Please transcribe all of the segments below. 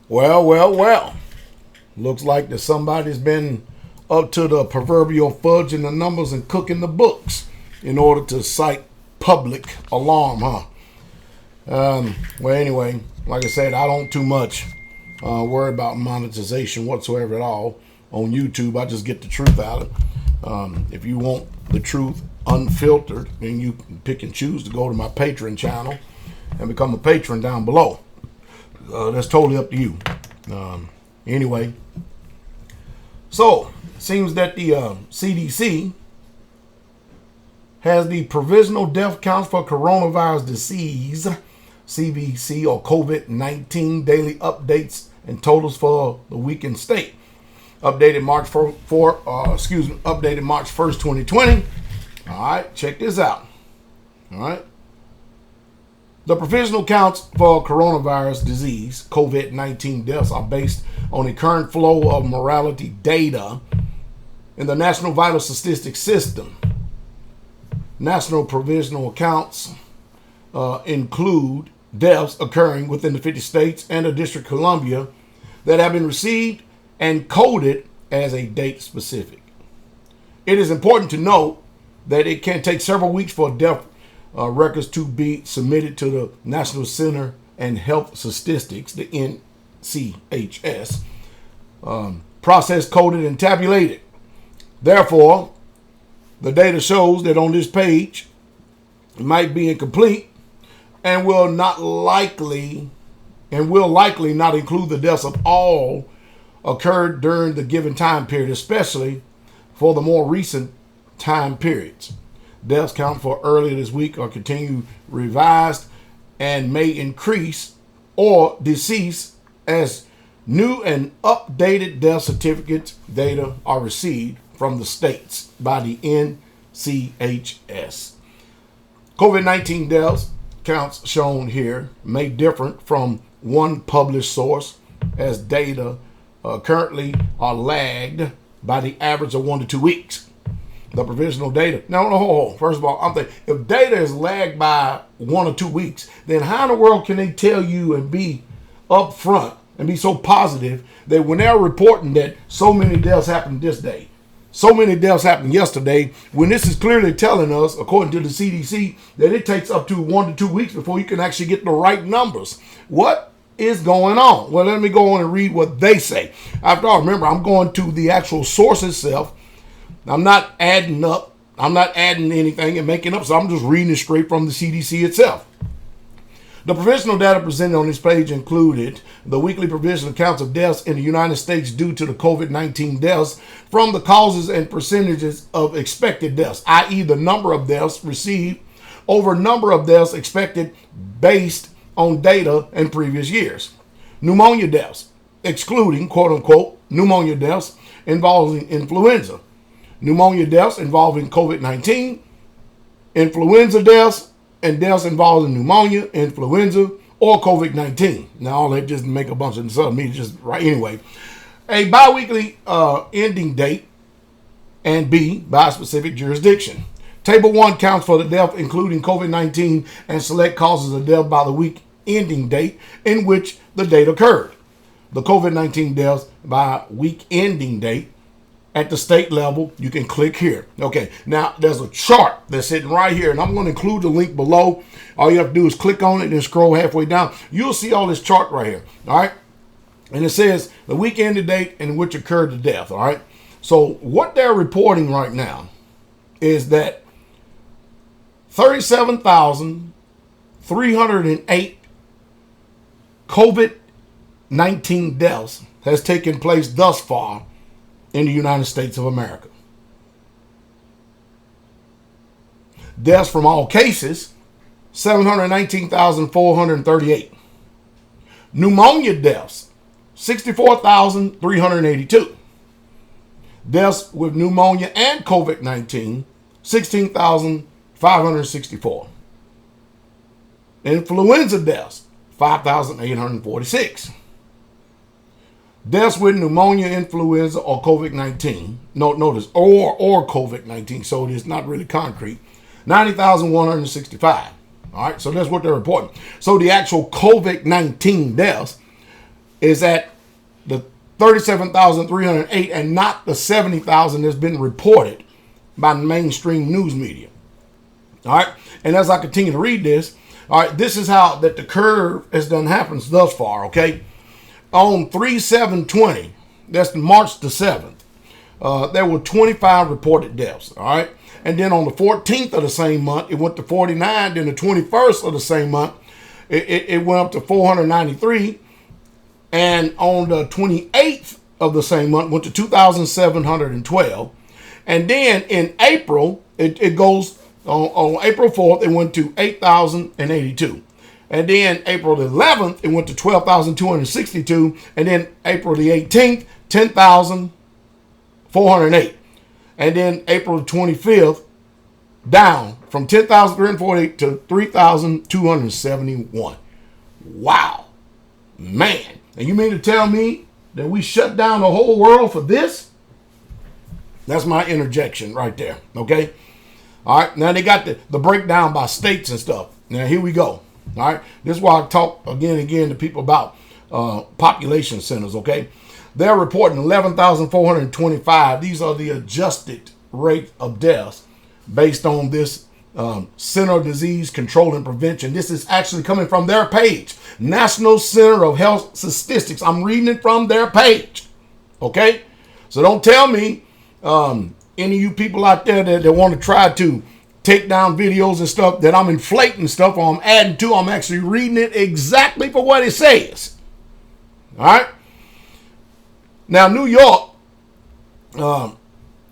Well. Looks like that somebody's been up to the proverbial fudge in the numbers and cooking the books in order to cite public alarm, huh? Well, anyway, like I said, I don't too much worry about monetization whatsoever at all on YouTube. I just get the truth out of it. If you want the truth unfiltered, then you can pick and choose to go to my Patreon channel and become a patron down below. That's totally up to you. Anyway, so it seems that the CDC has the provisional death counts for coronavirus disease, CVC or COVID-19 daily updates and totals for the week in state. Updated March 1st, 2020. All right, check this out. All right. The provisional counts for coronavirus disease, COVID-19 deaths, are based on the current flow of mortality data in the National Vital Statistics System. National provisional accounts include deaths occurring within the 50 states and the District of Columbia that have been received and coded as a date specific. It is important to note that it can take several weeks for death records to be submitted to the National Center and Health Statistics, the NCHS, processed, coded, and tabulated. Therefore, the data shows that on this page it might be incomplete and will likely not include the deaths of all occurred during the given time period, especially for the more recent time periods. Deaths count for earlier this week are continued revised and may increase or decease as new and updated death certificates data are received from the states by the NCHS. COVID-19 deaths counts shown here may differ from one published source as data currently are lagged by the average of 1 to 2 weeks. The provisional data. No. First of all, I'm thinking if data is lagged by 1 or 2 weeks, then how in the world can they tell you and be upfront and be so positive that when they're reporting that so many deaths happened this day, so many deaths happened yesterday, when this is clearly telling us, according to the CDC, that it takes up to 1 to 2 weeks before you can actually get the right numbers? What is going on? Well, let me go on and read what they say. After all, remember, I'm going to the actual source itself. I'm not adding up. I'm not adding anything and making up. So I'm just reading it straight from the CDC itself. The provisional data presented on this page included the weekly provisional counts of deaths in the United States due to the COVID-19 deaths from the causes and percentages of expected deaths, i.e. the number of deaths received over number of deaths expected based on data in previous years. Pneumonia deaths, excluding quote-unquote pneumonia deaths involving influenza. Pneumonia deaths involving COVID-19, influenza deaths, and deaths involving pneumonia, influenza, or COVID-19. Now, all that just make a bunch of stuff. Me just right anyway. A biweekly ending date, and B, by specific jurisdiction. Table 1 counts for the death, including COVID-19, and select causes of death by the week ending date in which the date occurred. The COVID-19 deaths by week ending date. At the state level, you can click here. Okay, now there's a chart that's sitting right here, and I'm going to include the link below. All you have to do is click on it and scroll halfway down. You'll see all this chart right here. All right, and it says the week ended date in which occurred the death. All right, so what they're reporting right now is that 37,308 COVID-19 deaths has taken place thus far in the United States of America. Deaths from all cases, 719,438. Pneumonia deaths, 64,382. Deaths with pneumonia and COVID-19, 16,564. Influenza deaths, 5,846. Deaths with pneumonia, influenza, or COVID-19. Notice, or COVID-19, so it is not really concrete. 90,165. All right, so that's what they're reporting. So the actual COVID-19 deaths is at the 37,308 and not the 70,000 that's been reported by the mainstream news media. All right. And as I continue to read this, all right, this is how that the curve has done happens thus far. Okay. On 3/7/20, that's March the 7th, there were 25 reported deaths. All right. And then on the 14th of the same month, it went to 49. Then the 21st of the same month, it went up to 493. And on the 28th of the same month, went to 2,712. And then in April, it goes on April 4th, it went to 8,082. And then April the 11th, it went to 12,262. And then April the 18th, 10,408. And then April the 25th, down from 10,348 to 3,271. Wow. Man. And you mean to tell me that we shut down the whole world for this? That's my interjection right there. Okay. All right. Now they got the breakdown by states and stuff. Now here we go. All right. This is why I talk again and again to people about population centers. Okay. They're reporting 11,425. These are the adjusted rate of deaths based on this Center of Disease Control and Prevention. This is actually coming from their page, National Center of Health Statistics. I'm reading it from their page. Okay. So don't tell me any of you people out there that want to try to take down videos and stuff that I'm inflating stuff or I'm adding to. I'm actually reading it exactly for what it says. All right. Now, New York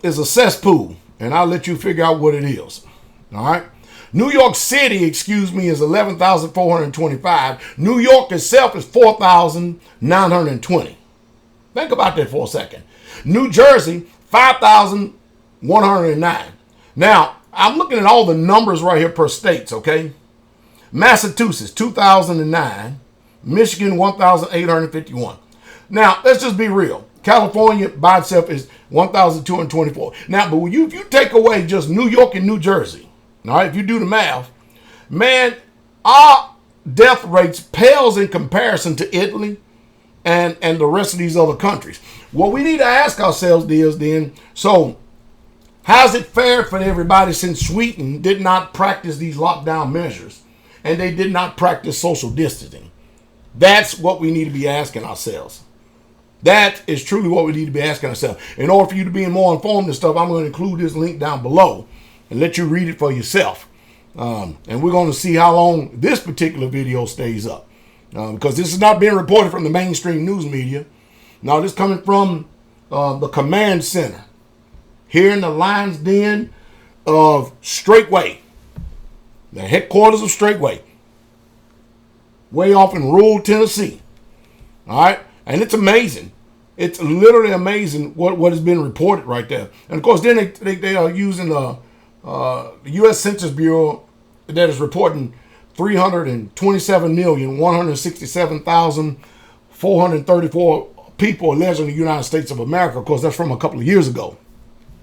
is a cesspool, and I'll let you figure out what it is. All right. New York City, is 11,425. New York itself is 4,920. Think about that for a second. New Jersey, 5,109. Now, I'm looking at all the numbers right here per states, okay? Massachusetts, 2,009. Michigan, 1,851. Now, let's just be real. California by itself is 1,224. Now, but if you take away just New York and New Jersey, all right, if you do the math, man, our death rates pales in comparison to Italy and the rest of these other countries. What we need to ask ourselves is then, so how's it fair for everybody since Sweden did not practice these lockdown measures and they did not practice social distancing? That's what we need to be asking ourselves. That is truly what we need to be asking ourselves. In order for you to be more informed and stuff, I'm going to include this link down below and let you read it for yourself. And we're going to see how long this particular video stays up. Because this is not being reported from the mainstream news media. Now, this is coming from the command center here in the Lion's Den of Straightway, the headquarters of Straightway, way off in rural Tennessee. All right. And it's amazing. It's literally amazing what has been reported right there. And of course, then they are using the U.S. Census Bureau that is reporting 327,167,434 people alleged in the United States of America. Of course, that's from a couple of years ago.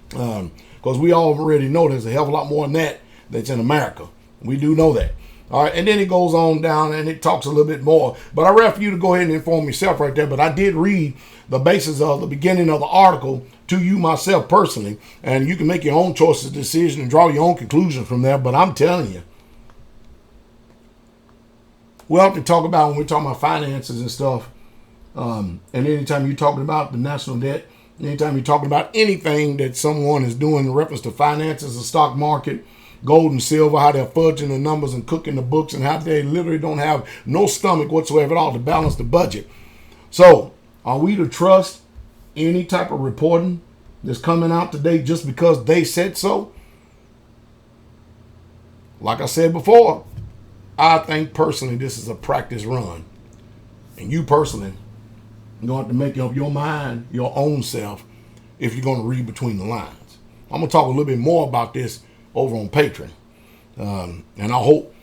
Because we already know there's a hell of a lot more than that that's in America. We do know that. All right, and then it goes on down and it talks a little bit more. But I'd rather for you to go ahead and inform yourself right there. But I did read the basis of the beginning of the article to you myself personally. And you can make your own choices, decision, and draw your own conclusions from there. But I'm telling you, we'll have to talk about when we're talking about finances and stuff. And anytime you're talking about the national debt, anytime you're talking about anything that someone is doing in reference to finances, the stock market, gold and silver, how they're fudging the numbers and cooking the books, and how they literally don't have no stomach whatsoever at all to balance the budget. So, are we to trust any type of reporting that's coming out today just because they said so? Like I said before, I think personally this is a practice run. And you personally, you're going to have to make up your mind, your own self, if you're going to read between the lines. I'm going to talk a little bit more about this over on Patreon. And I hope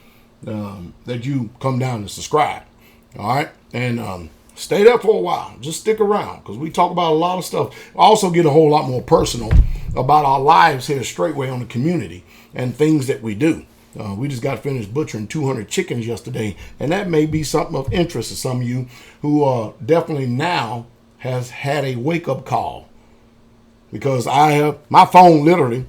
that you come down and subscribe. All right. And stay there for a while. Just stick around because we talk about a lot of stuff. I also get a whole lot more personal about our lives here straightway on the community and things that we do. We just got finished butchering 200 chickens yesterday, and that may be something of interest to some of you who definitely now has had a wake-up call, because I have my phone, literally,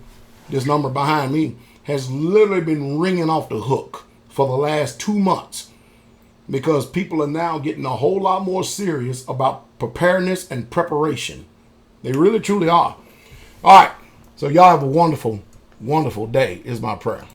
this number behind me has literally been ringing off the hook for the last 2 months, because people are now getting a whole lot more serious about preparedness and preparation. They really truly are. All right, so y'all have a wonderful, wonderful day is my prayer.